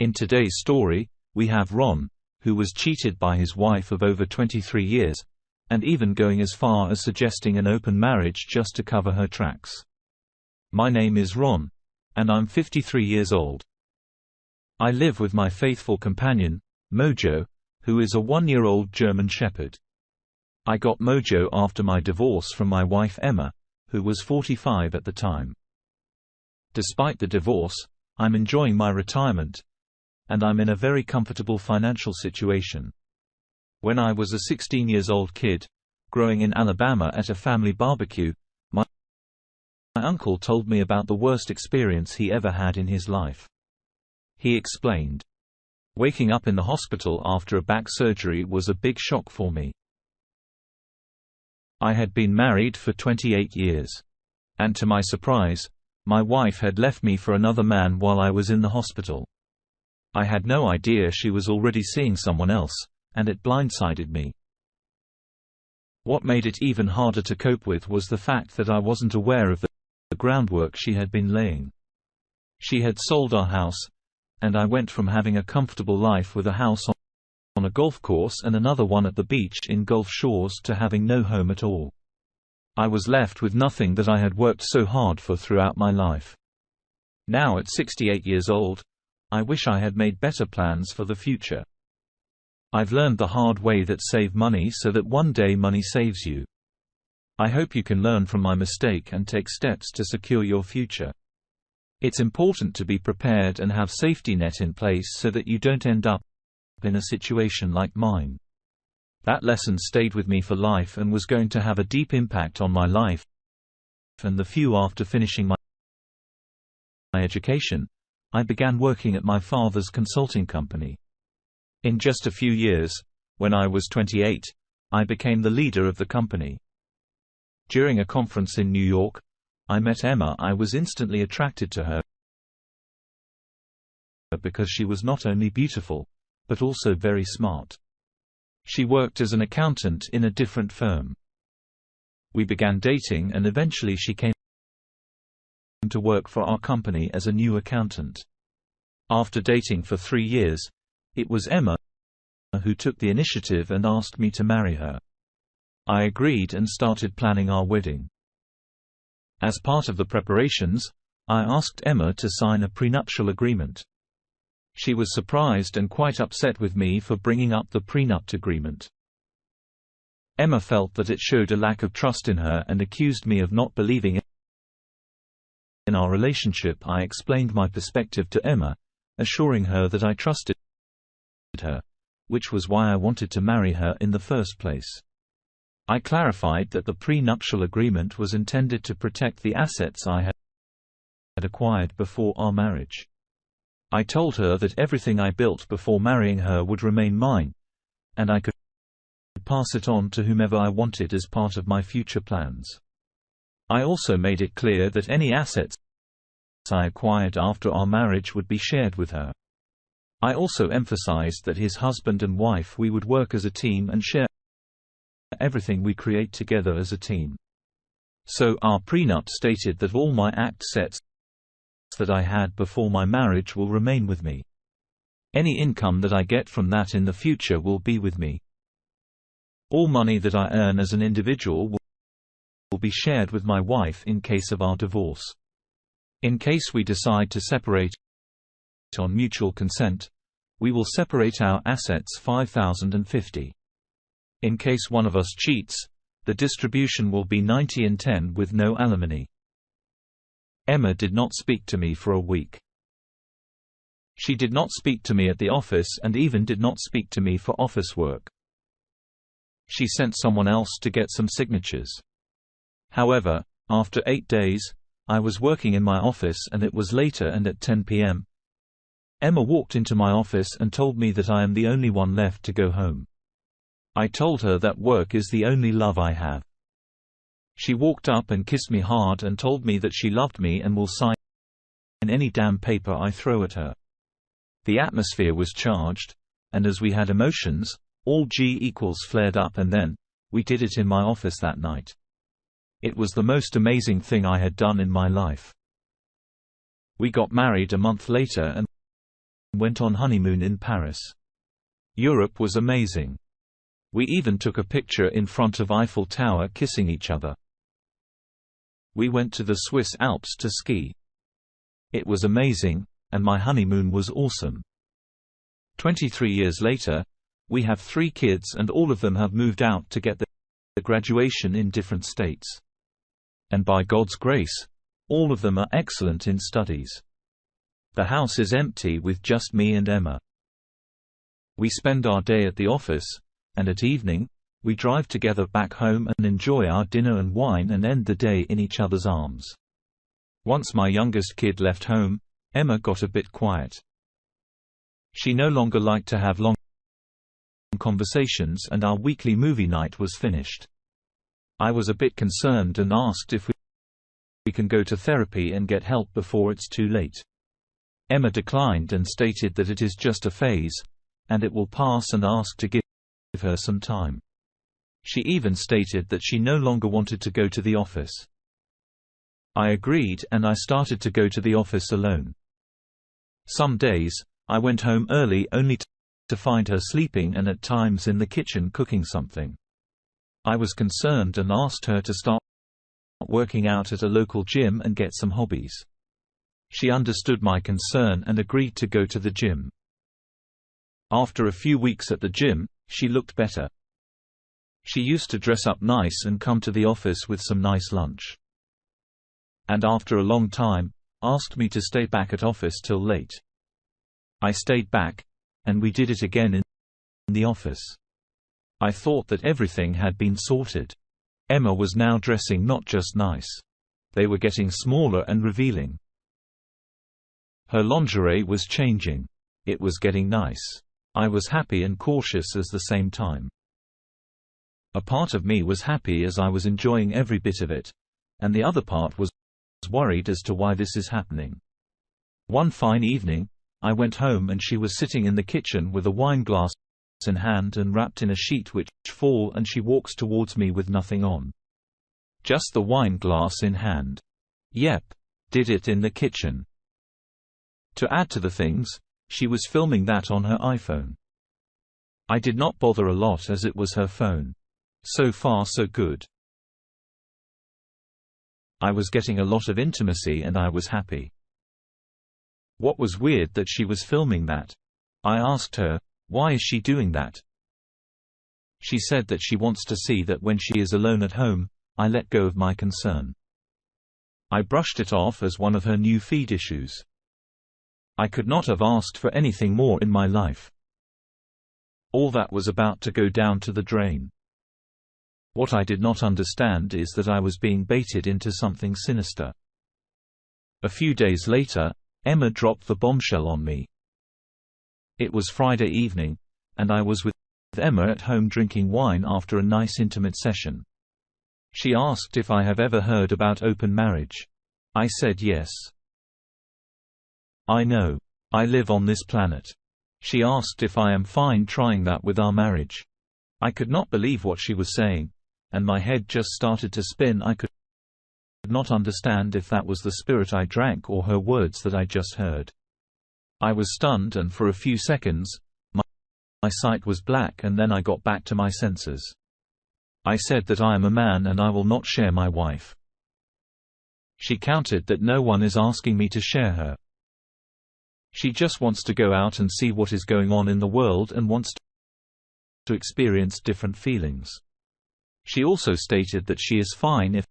In today's story, we have Ron, who was cheated by his wife of over 23 years, and even going as far as suggesting an open marriage just to cover her tracks. My name is Ron, and I'm 53 years old. I live with my faithful companion, Mojo, who is a 1-year-old German Shepherd. I got Mojo after my divorce from my wife Emma, who was 45 at the time. Despite the divorce, I'm enjoying my retirement, and I'm in a very comfortable financial situation. When I was a 16-year-old kid, growing in Alabama at a family barbecue, my uncle told me about the worst experience he ever had in his life. He explained, "Waking up in the hospital after a back surgery was a big shock for me. I had been married for 28 years. And to my surprise, my wife had left me for another man while I was in the hospital. I had no idea she was already seeing someone else, and it blindsided me. What made it even harder to cope with was the fact that I wasn't aware of the groundwork she had been laying. She had sold our house, and I went from having a comfortable life with a house on a golf course and another one at the beach in Gulf Shores to having no home at all. I was left with nothing that I had worked so hard for throughout my life. Now at 68 years old, I wish I had made better plans for the future. I've learned the hard way that save money so that one day money saves you. I hope you can learn from my mistake and take steps to secure your future. It's important to be prepared and have safety net in place so that you don't end up in a situation like mine. That lesson stayed with me for life and was going to have a deep impact on my life and the few after finishing my education. I began working at my father's consulting company. In just a few years, when I was 28, I became the leader of the company. During a conference in New York, I met Emma. I was instantly attracted to her because she was not only beautiful, but also very smart. She worked as an accountant in a different firm. We began dating and eventually she came to work for our company as a new accountant. After dating for 3 years, it was Emma who took the initiative and asked me to marry her. I agreed and started planning our wedding. As part of the preparations, I asked Emma to sign a prenuptial agreement. She was surprised and quite upset with me for bringing up the prenup agreement. Emma felt that it showed a lack of trust in her and accused me of not believing in our relationship. I explained my perspective to Emma, assuring her that I trusted her, which was why I wanted to marry her in the first place. I clarified that the prenuptial agreement was intended to protect the assets I had acquired before our marriage. I told her that everything I built before marrying her would remain mine, and I could pass it on to whomever I wanted as part of my future plans. I also made it clear that any assets I acquired after our marriage would be shared with her. I also emphasized that as husband and wife we would work as a team and share everything we create together as a team. So our prenup stated that all my assets that I had before my marriage will remain with me. Any income that I get from that in the future will be with me. All money that I earn as an individual will be shared with my wife in case of our divorce. In case we decide to separate on mutual consent, we will separate our assets 50/50. In case one of us cheats, the distribution will be 90/10 with no alimony. Emma did not speak to me for a week. She did not speak to me at the office and even did not speak to me for office work. She sent someone else to get some signatures. However, after 8 days, I was working in my office and it was later, and at 10 p.m. Emma walked into my office and told me that I am the only one left to go home. I told her that work is the only love I have. She walked up and kissed me hard and told me that she loved me and will sign any damn paper I throw at her. The atmosphere was charged, and as we had emotions, all G=s flared up, and then we did it in my office that night. It was the most amazing thing I had done in my life. We got married a month later and went on honeymoon in Paris. Europe was amazing. We even took a picture in front of Eiffel Tower kissing each other. We went to the Swiss Alps to ski. It was amazing, and my honeymoon was awesome. 23 years later, we have 3 kids and all of them have moved out to get their graduation in different states. And by God's grace, all of them are excellent in studies. The house is empty with just me and Emma. We spend our day at the office, and at evening, we drive together back home and enjoy our dinner and wine and end the day in each other's arms. Once my youngest kid left home, Emma got a bit quiet. She no longer liked to have long conversations and our weekly movie night was finished. I was a bit concerned and asked if we can go to therapy and get help before it's too late. Emma declined and stated that it is just a phase, and it will pass, and asked to give her some time. She even stated that she no longer wanted to go to the office. I agreed and I started to go to the office alone. Some days, I went home early only to find her sleeping and at times in the kitchen cooking something. I was concerned and asked her to start working out at a local gym and get some hobbies. She understood my concern and agreed to go to the gym. After a few weeks at the gym, she looked better. She used to dress up nice and come to the office with some nice lunch. And after a long time, asked me to stay back at office till late. I stayed back, and we did it again in the office. I thought that everything had been sorted. Emma was now dressing not just nice. They were getting smaller and revealing. Her lingerie was changing. It was getting nice. I was happy and cautious at the same time. A part of me was happy as I was enjoying every bit of it, and the other part was worried as to why this is happening. One fine evening, I went home and she was sitting in the kitchen with a wine glass in hand and wrapped in a sheet which fall, and she walks towards me with nothing on. Just the wine glass in hand. Yep, did it in the kitchen. To add to the things, she was filming that on her iPhone. I did not bother a lot as it was her phone. So far so good. I was getting a lot of intimacy and I was happy. What was weird that she was filming that. I asked her, why is she doing that? She said that she wants to see that when she is alone at home, I let go of my concern. I brushed it off as one of her new feed issues. I could not have asked for anything more in my life. All that was about to go down to the drain. What I did not understand is that I was being baited into something sinister. A few days later, Emma dropped the bombshell on me. It was Friday evening, and I was with Emma at home drinking wine after a nice intimate session. She asked if I have ever heard about open marriage. I said yes. I know. I live on this planet. She asked if I am fine trying that with our marriage. I could not believe what she was saying, and my head just started to spin. I could not understand if that was the spirit I drank or her words that I just heard. I was stunned, and for a few seconds, my sight was black, and then I got back to my senses. I said that I am a man and I will not share my wife. She countered that no one is asking me to share her. She just wants to go out and see what is going on in the world and wants to experience different feelings. She also stated that she is fine if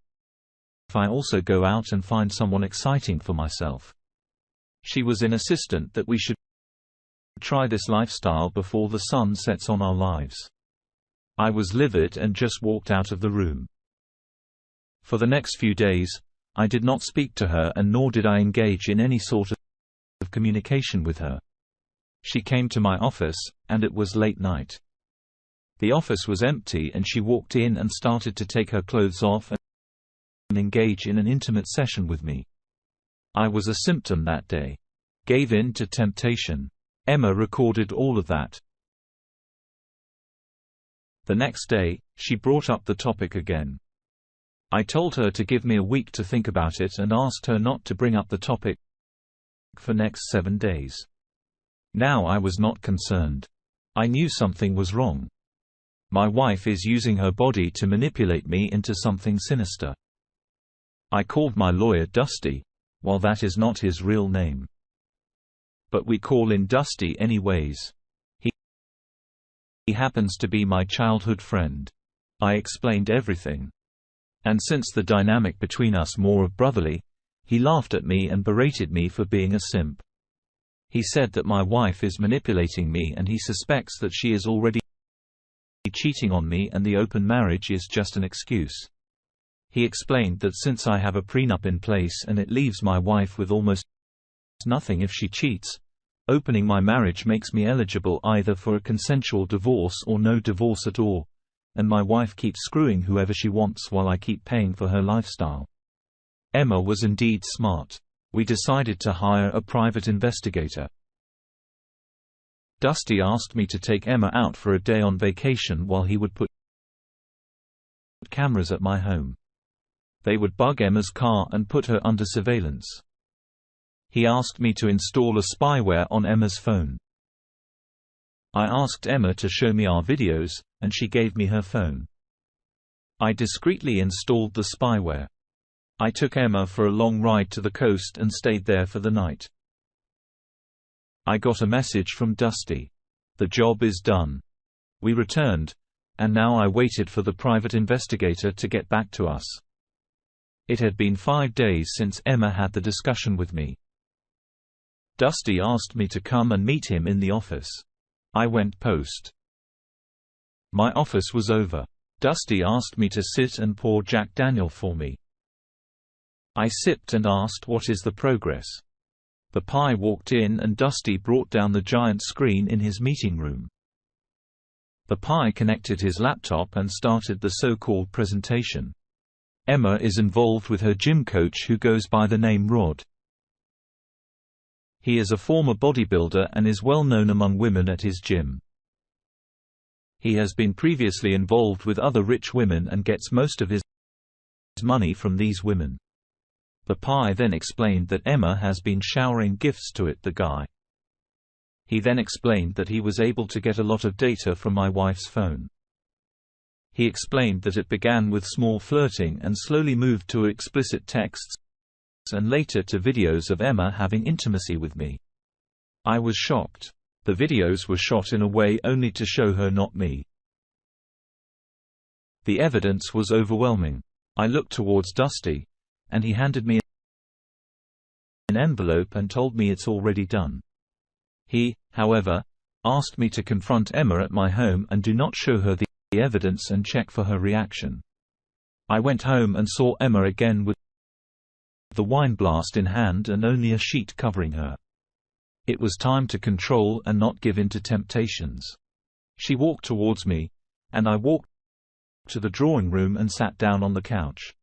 I also go out and find someone exciting for myself. She was insistent that we should try this lifestyle before the sun sets on our lives. I was livid and just walked out of the room. For the next few days, I did not speak to her, and nor did I engage in any sort of communication with her. She came to my office, and it was late night. The office was empty, and she walked in and started to take her clothes off and engage in an intimate session with me. I was a symptom that day. Gave in to temptation. Emma recorded all of that. The next day, she brought up the topic again. I told her to give me a week to think about it and asked her not to bring up the topic for next 7 days. Now I was not concerned. I knew something was wrong. My wife is using her body to manipulate me into something sinister. I called my lawyer Dusty, while that is not his real name. But we call him Dusty anyways. He happens to be my childhood friend. I explained everything. And since the dynamic between us more of brotherly, he laughed at me and berated me for being a simp. He said that my wife is manipulating me and he suspects that she is already cheating on me and the open marriage is just an excuse. He explained that since I have a prenup in place and it leaves my wife with almost nothing if she cheats, opening my marriage makes me eligible either for a consensual divorce or no divorce at all, and my wife keeps screwing whoever she wants while I keep paying for her lifestyle. Emma was indeed smart. We decided to hire a private investigator. Dusty asked me to take Emma out for a day on vacation while he would put cameras at my home. They would bug Emma's car and put her under surveillance. He asked me to install a spyware on Emma's phone. I asked Emma to show me our videos, and she gave me her phone. I discreetly installed the spyware. I took Emma for a long ride to the coast and stayed there for the night. I got a message from Dusty. The job is done. We returned, and now I waited for the private investigator to get back to us. It had been 5 days since Emma had the discussion with me. Dusty asked me to come and meet him in the office. I went post. My office was over. Dusty asked me to sit and pour Jack Daniel for me. I sipped and asked, "What is the progress?" The pie walked in and Dusty brought down the giant screen in his meeting room. The pie connected his laptop and started the so-called presentation. Emma is involved with her gym coach who goes by the name Rod. He is a former bodybuilder and is well known among women at his gym. He has been previously involved with other rich women and gets most of his money from these women. The pie then explained that Emma has been showering gifts to the guy. He then explained that he was able to get a lot of data from my wife's phone. He explained that it began with small flirting and slowly moved to explicit texts, and later to videos of Emma having intimacy with me. I was shocked. The videos were shot in a way only to show her, not me. The evidence was overwhelming. I looked towards Dusty, and he handed me an envelope and told me it's already done. He, however, asked me to confront Emma at my home and do not show her the evidence and check for her reaction. I went home and saw Emma again with the wine glass in hand and only a sheet covering her. It was time to control and not give in to temptations. She walked towards me, and I walked to the drawing room and sat down on the couch.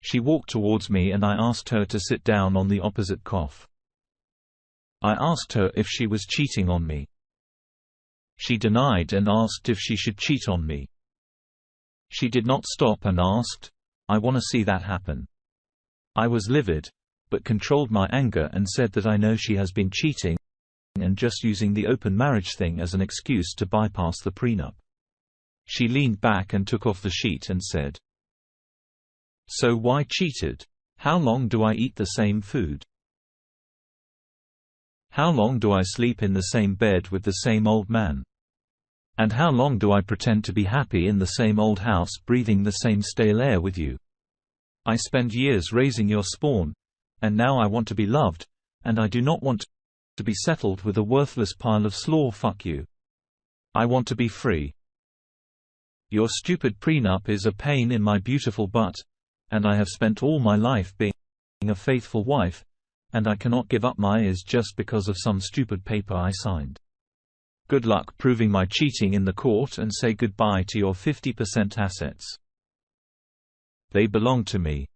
She walked towards me and I asked her to sit down on the opposite couch. I asked her if she was cheating on me. She denied and asked if she should cheat on me. She did not stop and asked, "I want to see that happen." I was livid, but controlled my anger and said that I know she has been cheating and just using the open marriage thing as an excuse to bypass the prenup. She leaned back and took off the sheet and said, "So why cheated? How long do I eat the same food? How long do I sleep in the same bed with the same old man? And how long do I pretend to be happy in the same old house breathing the same stale air with you? I spent years raising your spawn, and now I want to be loved, and I do not want to be settled with a worthless pile of slaw. Fuck you. I want to be free. Your stupid prenup is a pain in my beautiful butt, and I have spent all my life being a faithful wife, and I cannot give up my ears just because of some stupid paper I signed. Good luck proving my cheating in the court and say goodbye to your 50% assets. They belong to me."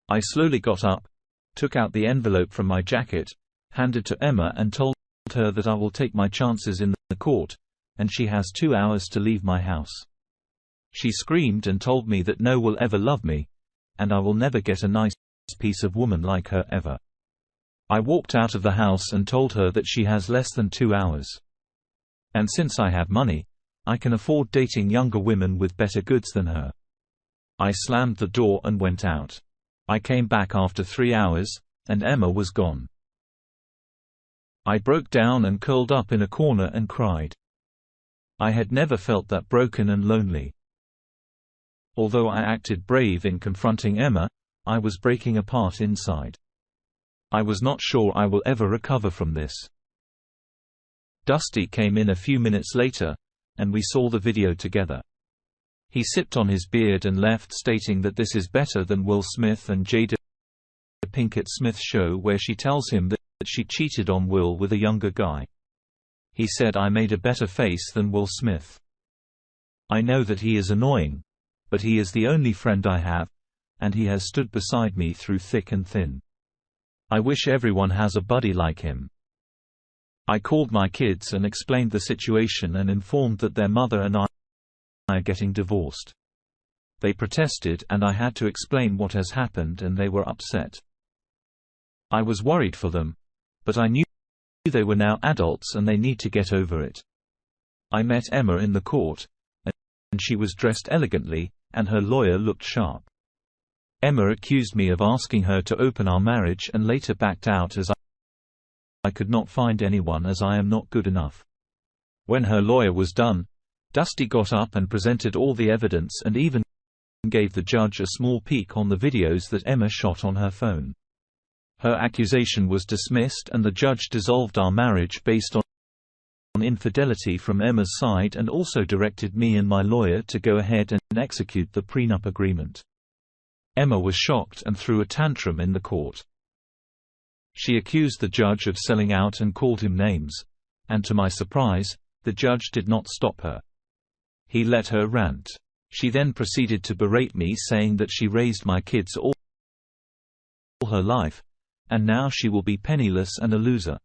I slowly got up, took out the envelope from my jacket, handed to Emma and told her that I will take my chances in the court, and she has 2 hours to leave my house. She screamed and told me that no one will ever love me, and I will never get a nice piece of woman like her ever. I walked out of the house and told her that she has less than 2 hours. And since I have money, I can afford dating younger women with better goods than her. I slammed the door and went out. I came back after 3 hours, and Emma was gone. I broke down and curled up in a corner and cried. I had never felt that broken and lonely. Although I acted brave in confronting Emma, I was breaking apart inside. I was not sure I will ever recover from this. Dusty came in a few minutes later, and we saw the video together. He sipped on his beard and left, stating that this is better than Will Smith and Jada Pinkett Smith's show where she tells him that she cheated on Will with a younger guy. He said I made a better face than Will Smith. I know that he is annoying, but he is the only friend I have, and he has stood beside me through thick and thin. I wish everyone has a buddy like him. I called my kids and explained the situation and informed that their mother and I are getting divorced. They protested and I had to explain what has happened and they were upset. I was worried for them, but I knew they were now adults and they need to get over it. I met Emma in the court, and she was dressed elegantly, and her lawyer looked sharp. Emma accused me of asking her to open our marriage and later backed out as I could not find anyone as I am not good enough. When her lawyer was done, Dusty got up and presented all the evidence and even gave the judge a small peek on the videos that Emma shot on her phone. Her accusation was dismissed and the judge dissolved our marriage based on infidelity from Emma's side and also directed me and my lawyer to go ahead and execute the prenup agreement. Emma was shocked and threw a tantrum in the court. She accused the judge of selling out and called him names, and to my surprise, the judge did not stop her. He let her rant. She then proceeded to berate me, saying that she raised my kids all her life, and now she will be penniless and a loser.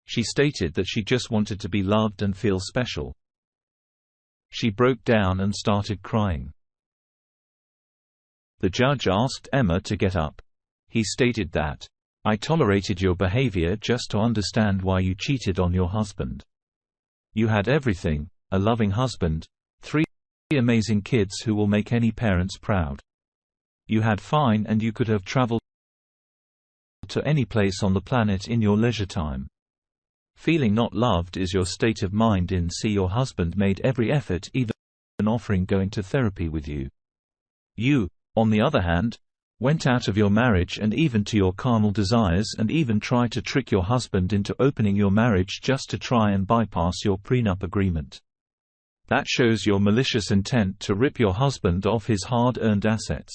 She stated that she just wanted to be loved and feel special. She broke down and started crying. The judge asked Emma to get up. He stated that, "I tolerated your behavior just to understand why you cheated on your husband. You had everything, a loving husband, 3 amazing kids who will make any parents proud. You had fine and you could have traveled to any place on the planet in your leisure time. Feeling not loved is your state of mind in see your husband made every effort, even offering going to therapy with you. You, on the other hand, went out of your marriage and even to your carnal desires and even tried to trick your husband into opening your marriage just to try and bypass your prenup agreement. That shows your malicious intent to rip your husband off his hard-earned assets.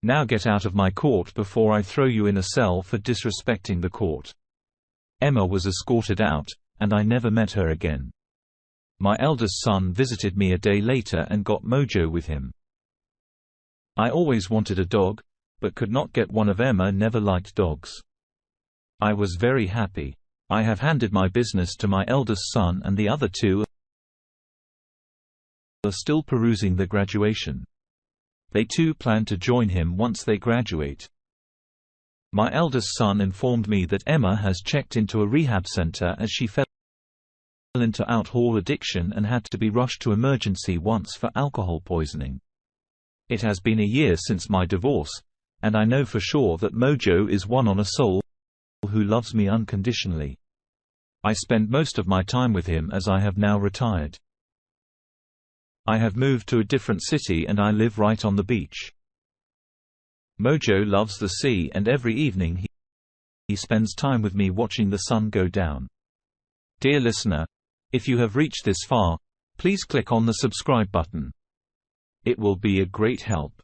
Now get out of my court before I throw you in a cell for disrespecting the court." Emma was escorted out, and I never met her again. My eldest son visited me a day later and got Mojo with him. I always wanted a dog, but could not get one. Emma never liked dogs. I was very happy. I have handed my business to my eldest son and the other 2 are still perusing the graduation. They too plan to join him once they graduate. My eldest son informed me that Emma has checked into a rehab center as she fell into alcohol addiction and had to be rushed to emergency once for alcohol poisoning. It has been a year since my divorce, and I know for sure that Mojo is one on a soul who loves me unconditionally. I spend most of my time with him as I have now retired. I have moved to a different city and I live right on the beach. Mojo loves the sea and every evening he spends time with me watching the sun go down. Dear listener, if you have reached this far, please click on the subscribe button. It will be a great help.